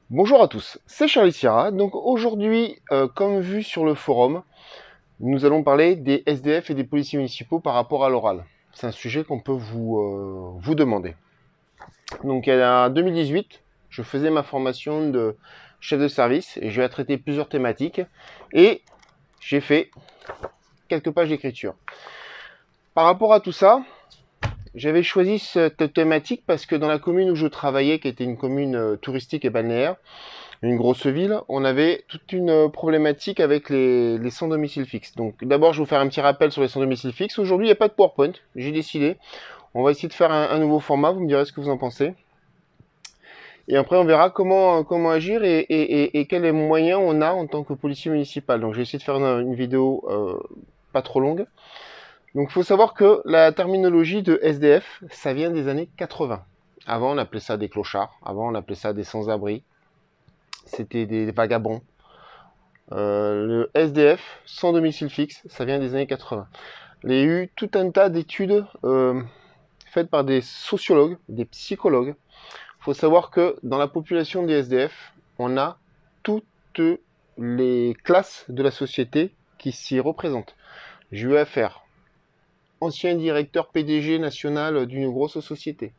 Bonjour à tous, c'est Charlie Sierra. Donc aujourd'hui, comme vu sur le forum, nous allons parler des SDF et des policiers municipaux par rapport à l'oral. C'est un sujet qu'on peut vous demander. Donc en 2018, je faisais ma formation de chef de service et je vais traiter plusieurs thématiques et j'ai fait quelques pages d'écriture. Par rapport à tout ça, j'avais choisi cette thématique parce que dans la commune où je travaillais, qui était une commune touristique et balnéaire, une grosse ville, on avait toute une problématique avec les sans domicile fixe. Donc d'abord, je vais vous faire un petit rappel sur les sans domicile fixe. Aujourd'hui, il n'y a pas de PowerPoint, j'ai décidé. On va essayer de faire un nouveau format, vous me direz ce que vous en pensez. Et après, on verra comment agir et quels moyens on a en tant que policier municipal. Donc j'ai essayé de faire une vidéo pas trop longue. Donc il faut savoir que la terminologie de SDF, ça vient des années 80. Avant, on appelait ça des clochards. Avant, on appelait ça des sans-abri. C'était des vagabonds. Le SDF, sans domicile fixe, ça vient des années 80. Il y a eu tout un tas d'études faites par des sociologues, des psychologues. Il faut savoir que dans la population des SDF, on a toutes les classes de la société qui s'y représentent. J'ai eu affaire ancien directeur PDG national d'une grosse société,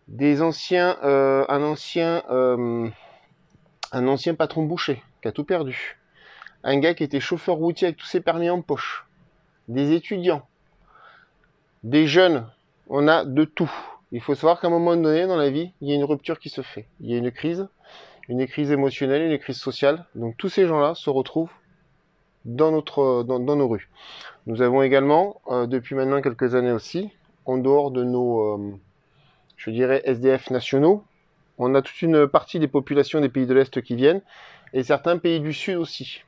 des anciens, un ancien patron boucher qui a tout perdu, un gars qui était chauffeur routier avec tous ses permis en poche, des étudiants, des jeunes, on a de tout. Il faut savoir qu'à un moment donné dans la vie, il y a une rupture qui se fait. Il y a une crise émotionnelle, une crise sociale. Donc tous ces gens-là se retrouvent dans nos rues. Nous avons également, depuis maintenant quelques années aussi, en dehors de nos, je dirais, SDF nationaux, on a toute une partie des populations des pays de l'Est qui viennent, et certains pays du Sud aussi.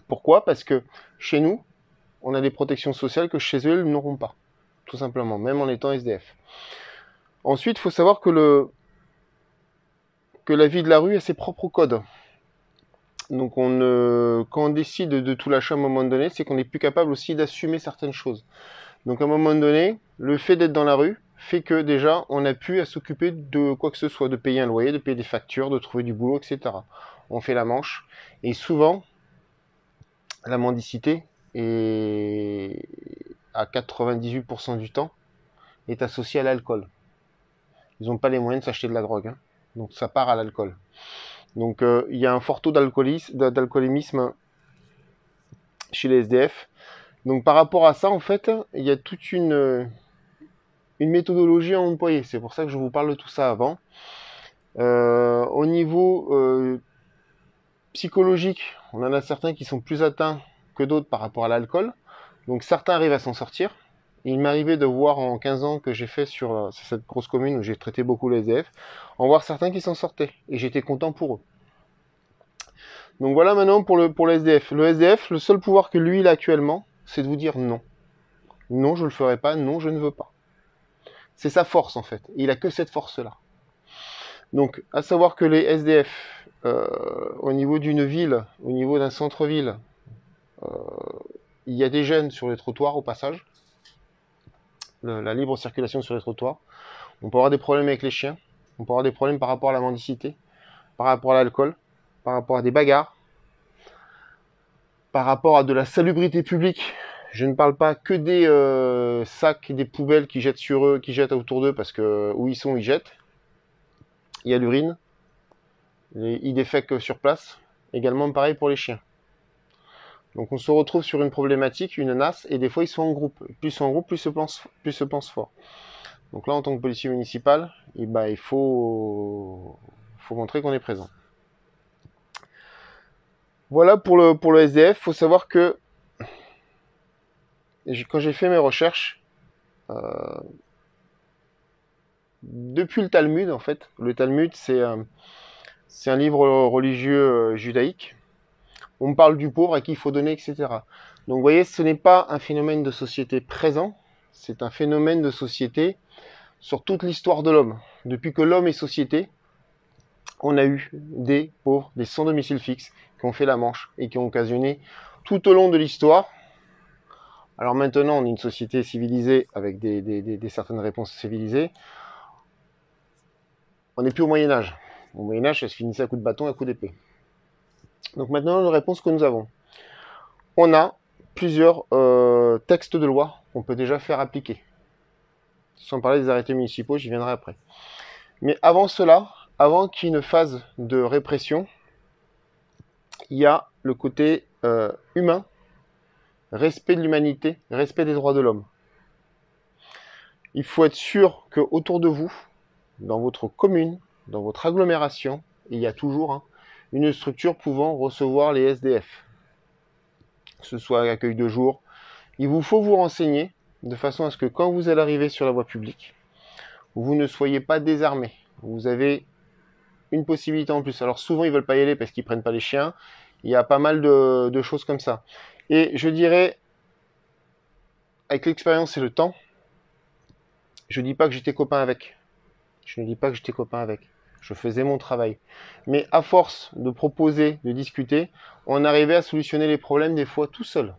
Pourquoi ? Parce que chez nous, on a des protections sociales que chez eux, ils n'auront pas. Tout simplement, même en étant SDF. Ensuite, il faut savoir que la vie de la rue a ses propres codes. Donc quand on décide de tout lâcher à un moment donné, c'est qu'on n'est plus capable aussi d'assumer certaines choses. Donc à un moment donné, le fait d'être dans la rue fait que déjà, on n'a plus à s'occuper de quoi que ce soit, de payer un loyer, de payer des factures, de trouver du boulot, etc. On fait la manche. Et souvent, la mendicité est à 98% du temps est associée à l'alcool. Ils n'ont pas les moyens de s'acheter de la drogue, hein. Donc ça part à l'alcool. Donc il y a un fort taux d'alcoolémisme chez les SDF. Donc par rapport à ça, en fait, il y a toute une méthodologie à employer. C'est pour ça que je vous parle de tout ça avant. Au niveau psychologique, on en a certains qui sont plus atteints que d'autres par rapport à l'alcool. Donc certains arrivent à s'en sortir. Il m'est arrivé de voir en 15 ans que j'ai fait sur cette grosse commune où j'ai traité beaucoup les SDF, en voir certains qui s'en sortaient. Et j'étais content pour eux. Donc voilà maintenant pour le SDF. Le SDF, le seul pouvoir que lui il a actuellement, c'est de vous dire non. Non, je ne le ferai pas, non, je ne veux pas. C'est sa force en fait. Il a que cette force-là. Donc, à savoir que les SDF, au niveau d'une ville, au niveau d'un centre-ville, il y a des jeunes sur les trottoirs au passage. La libre circulation sur les trottoirs. On peut avoir des problèmes avec les chiens. On peut avoir des problèmes par rapport à la mendicité, par rapport à l'alcool, par rapport à des bagarres, par rapport à de la salubrité publique. Je ne parle pas que des sacs et des poubelles qui jettent sur eux, qui jettent autour d'eux, parce que où ils sont, ils jettent. Il y a l'urine. Ils défèquent sur place. Également pareil pour les chiens. Donc on se retrouve sur une problématique, une nasse, et des fois ils sont en groupe. Plus ils sont en groupe, plus se pensent fort. Donc là, en tant que policier municipal, il faut montrer qu'on est présent. Voilà pour le SDF. Il faut savoir que quand j'ai fait mes recherches, depuis le Talmud, en fait, le Talmud, c'est un livre religieux judaïque. On me parle du pauvre à qui il faut donner, etc. Donc vous voyez, ce n'est pas un phénomène de société présent, c'est un phénomène de société sur toute l'histoire de l'homme. Depuis que l'homme est société, on a eu des pauvres, des sans domicile fixe, qui ont fait la manche et qui ont occasionné tout au long de l'histoire Alors maintenant, on est une société civilisée avec des certaines réponses civilisées. On n'est plus au Moyen-Âge. Au Moyen-Âge, ça se finissait à coup de bâton, à coup d'épée. Donc maintenant, les réponses que nous avons. On a plusieurs textes de loi qu'on peut déjà faire appliquer. Sans parler des arrêtés municipaux, j'y viendrai après. Mais avant cela, avant qu'il y ait une phase de répression, il y a le côté humain, respect de l'humanité, respect des droits de l'homme. Il faut être sûr qu'autour de vous, dans votre commune, dans votre agglomération, il y a toujours une structure pouvant recevoir les SDF. Que ce soit accueil de jour. Il vous faut vous renseigner de façon à ce que quand vous allez arriver sur la voie publique, vous ne soyez pas désarmé. Vous avez une possibilité en plus. Alors souvent, ils ne veulent pas y aller parce qu'ils ne prennent pas les chiens. Il y a pas mal de choses comme ça. Et je dirais, avec l'expérience et le temps, je ne dis pas que j'étais copain avec. Je ne dis pas que j'étais copain avec. Je faisais mon travail. Mais à force de proposer, de discuter, on arrivait à solutionner les problèmes des fois tout seul.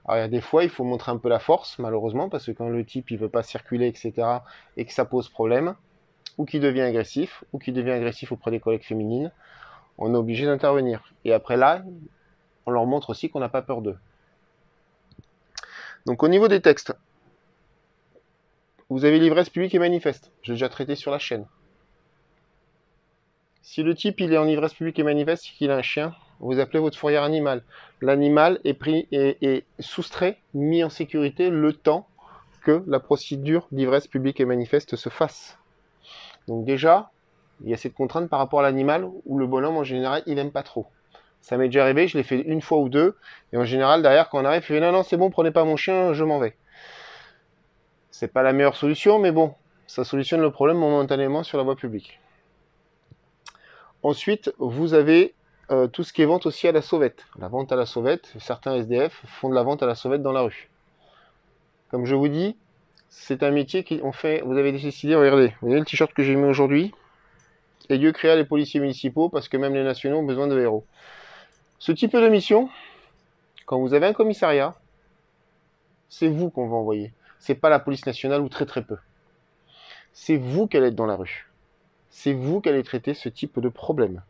Alors il y a des fois, il faut montrer un peu la force, malheureusement, parce que quand le type il veut pas circuler, etc., et que ça pose problème, ou qu'il devient agressif auprès des collègues féminines, on est obligé d'intervenir. Et après là, on leur montre aussi qu'on n'a pas peur d'eux. Donc au niveau des textes, vous avez l'ivresse publique et manifeste. Je l'ai déjà traité sur la chaîne. Si le type il est en ivresse publique et manifeste, c'est qu'il a un chien, vous appelez votre fourrière animal. L'animal est pris et soustrait, mis en sécurité le temps que la procédure d'ivresse publique et manifeste se fasse. Donc déjà, il y a cette contrainte par rapport à l'animal où le bonhomme en général il aime pas trop. Ça m'est déjà arrivé, je l'ai fait une fois ou deux, et en général derrière quand on arrive, il fait non c'est bon, prenez pas mon chien, je m'en vais. C'est pas la meilleure solution, mais bon, ça solutionne le problème momentanément sur la voie publique. Ensuite, vous avez tout ce qui est vente aussi à la sauvette. La vente à la sauvette, certains SDF font de la vente à la sauvette dans la rue. Comme je vous dis, c'est un métier qui on fait. Vous avez décidé, regardez, vous voyez le t-shirt que j'ai mis aujourd'hui. Et Dieu créa les policiers municipaux parce que même les nationaux ont besoin de héros. Ce type de mission, quand vous avez un commissariat, c'est vous qu'on va envoyer. C'est pas la police nationale ou très très peu. C'est vous qui allez être dans la rue. C'est vous qui allez traiter ce type de problème.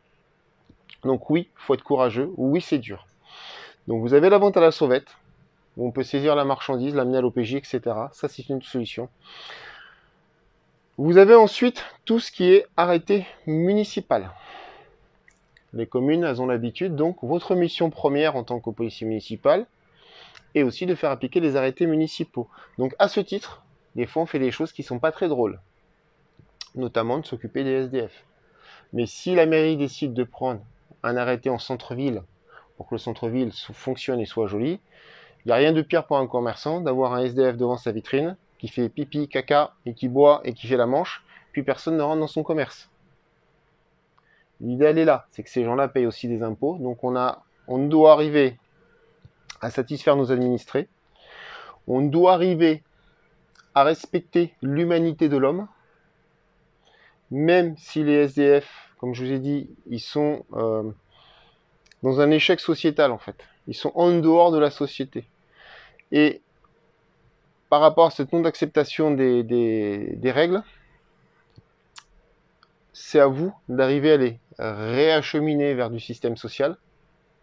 Donc oui, il faut être courageux. Oui, c'est dur. Donc vous avez la vente à la sauvette, où on peut saisir la marchandise, l'amener à l'OPJ, etc. Ça, c'est une solution. Vous avez ensuite tout ce qui est arrêté municipal. Les communes, elles ont l'habitude, donc votre mission première en tant que policier municipal est aussi de faire appliquer les arrêtés municipaux. Donc à ce titre, des fois on fait des choses qui ne sont pas très drôles, notamment de s'occuper des SDF. Mais si la mairie décide de prendre un arrêté en centre-ville pour que le centre-ville fonctionne et soit joli, il n'y a rien de pire pour un commerçant d'avoir un SDF devant sa vitrine qui fait pipi, caca et qui boit et qui fait la manche, puis personne ne rentre dans son commerce. L'idée, elle est là, c'est que ces gens-là payent aussi des impôts, donc on doit arriver à satisfaire nos administrés, on doit arriver à respecter l'humanité de l'homme, même si les SDF, comme je vous ai dit, ils sont dans un échec sociétal en fait. Ils sont en dehors de la société. Et par rapport à cette non-acceptation des règles, c'est à vous d'arriver à les réacheminer vers du système social,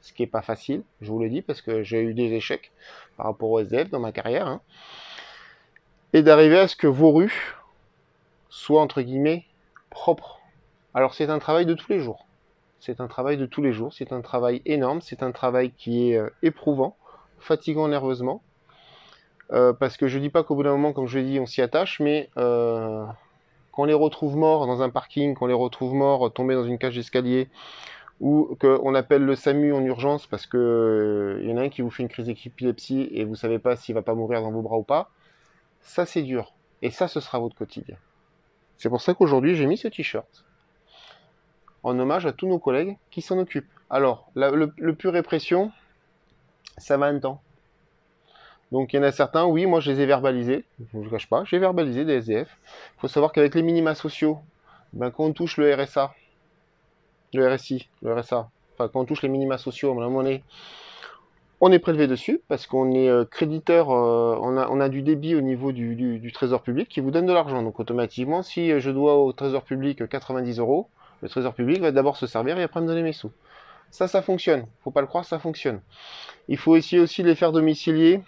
ce qui n'est pas facile, je vous le dis, parce que j'ai eu des échecs par rapport au SDF dans ma carrière, et d'arriver à ce que vos rues soient, entre guillemets, propres. Alors c'est un travail de tous les jours. C'est un travail de tous les jours, c'est un travail énorme, c'est un travail qui est éprouvant, fatigant nerveusement, parce que je dis pas qu'au bout d'un moment, comme je l'ai dit, on s'y attache, mais qu'on les retrouve morts dans un parking, qu'on les retrouve morts tombés dans une cage d'escalier, ou qu'on appelle le SAMU en urgence parce que y en a un qui vous fait une crise d'épilepsie et vous savez pas s'il va pas mourir dans vos bras ou pas, ça c'est dur. Et ça, ce sera votre quotidien. C'est pour ça qu'aujourd'hui, j'ai mis ce t-shirt en hommage à tous nos collègues qui s'en occupent. Alors, le pur répression, ça va un temps. Donc il y en a certains, oui, moi je les ai verbalisés, je ne vous cache pas, j'ai verbalisé des SDF. Il faut savoir qu'avec les minima sociaux, ben, quand on touche le RSA, le RSI, le RSA, enfin quand on touche les minima sociaux, à un moment donné, on est prélevé dessus parce qu'on est créditeur, on a du débit au niveau du Trésor public qui vous donne de l'argent. Donc automatiquement, si je dois au Trésor public 90 €, le Trésor public va d'abord se servir et après me donner mes sous. Ça fonctionne. Faut pas le croire, ça fonctionne. Il faut essayer aussi de les faire domicilier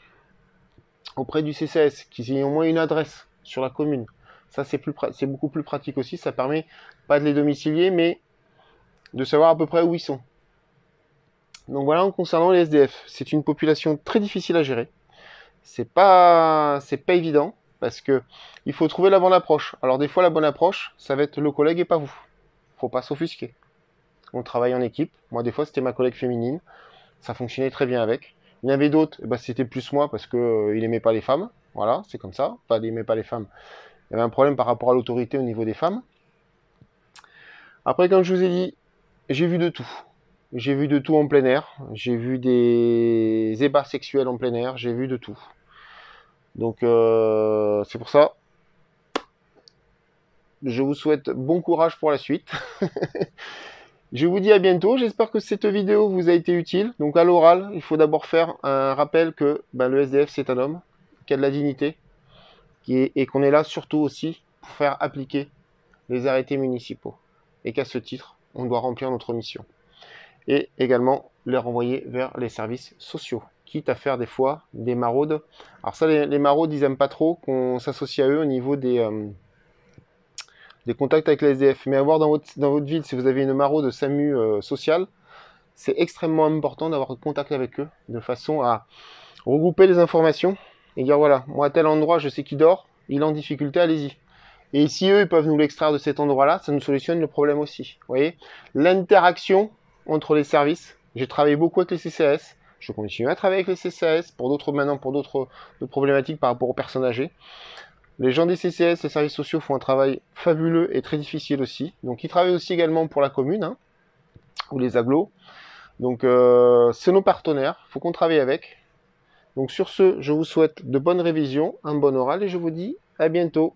auprès du CCAS, qu'ils aient au moins une adresse sur la commune. Ça, c'est beaucoup plus pratique aussi. Ça permet pas de les domicilier, mais de savoir à peu près où ils sont. Donc voilà, en concernant les SDF, c'est une population très difficile à gérer. C'est pas évident parce que il faut trouver la bonne approche. Alors des fois, la bonne approche, ça va être le collègue et pas vous. Faut pas s'offusquer. On travaille en équipe. Moi, des fois, c'était ma collègue féminine. Ça fonctionnait très bien avec. Il y en avait d'autres, c'était plus moi parce que il aimait pas les femmes. Voilà, c'est comme ça. Enfin, il aimait pas les femmes. Il y avait un problème par rapport à l'autorité au niveau des femmes. Après, comme je vous ai dit, j'ai vu de tout. J'ai vu de tout en plein air. J'ai vu des ébats sexuels en plein air. J'ai vu de tout. Donc, c'est pour ça. Je vous souhaite bon courage pour la suite. Je vous dis à bientôt. J'espère que cette vidéo vous a été utile. Donc, à l'oral, il faut d'abord faire un rappel que le SDF, c'est un homme qui a de la dignité et qu'on est là surtout aussi pour faire appliquer les arrêtés municipaux. Et qu'à ce titre, on doit remplir notre mission. Et également les renvoyer vers les services sociaux, quitte à faire des fois des maraudes. Alors ça, les maraudes, ils n'aiment pas trop qu'on s'associe à eux au niveau des contacts avec les SDF. Mais avoir dans votre ville, si vous avez une maraude SAMU sociale, c'est extrêmement important d'avoir contact avec eux, de façon à regrouper les informations et dire voilà, moi à tel endroit, je sais qui dort, il est en difficulté, allez-y. Et si eux, ils peuvent nous l'extraire de cet endroit-là, ça nous solutionne le problème aussi. Vous voyez, l'interaction entre les services. J'ai travaillé beaucoup avec les CCAS. Je continue à travailler avec les CCAS pour d'autres problématiques par rapport aux personnes âgées. Les gens des CCAS, les services sociaux, font un travail fabuleux et très difficile aussi. Donc, ils travaillent aussi également pour la commune, ou les agglos. Donc, c'est nos partenaires. Il faut qu'on travaille avec. Donc, sur ce, je vous souhaite de bonnes révisions, un bon oral et je vous dis à bientôt.